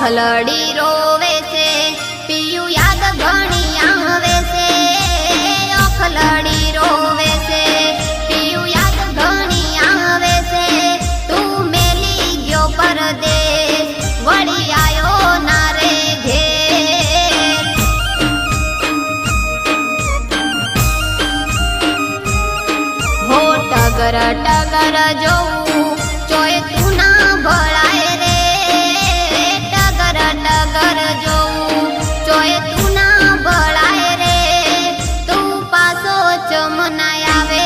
ઓખલડી રોવે છે પિયું યાદ ઘણી આવે છે ઓખલડી રોવે છે પિયું યાદ ઘણી આવે છે તું મેલી ગયો પરદેશ વળી આયો ના રે ઘેર હો ટગર ટગર જોઉં ચોય તું ના ભળાય રે ટગર ટગર જોઉં ચોય તું ના ભળાય રે તું પાછો ચમનાય આવે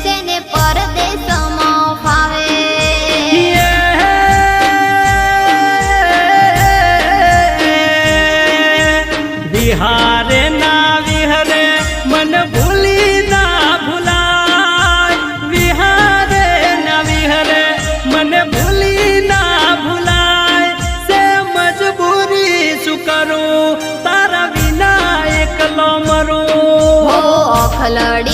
સેને પરદેશમાં ફાવે વિહારે ના વિહરે મન ભૂલી ના ભૂલાય વિહારે ના વિહરે મન ભૂલી ના ભૂલાય સે મજબૂરી શું કરું તારા વિના એકલો મરું હો ઓખલડી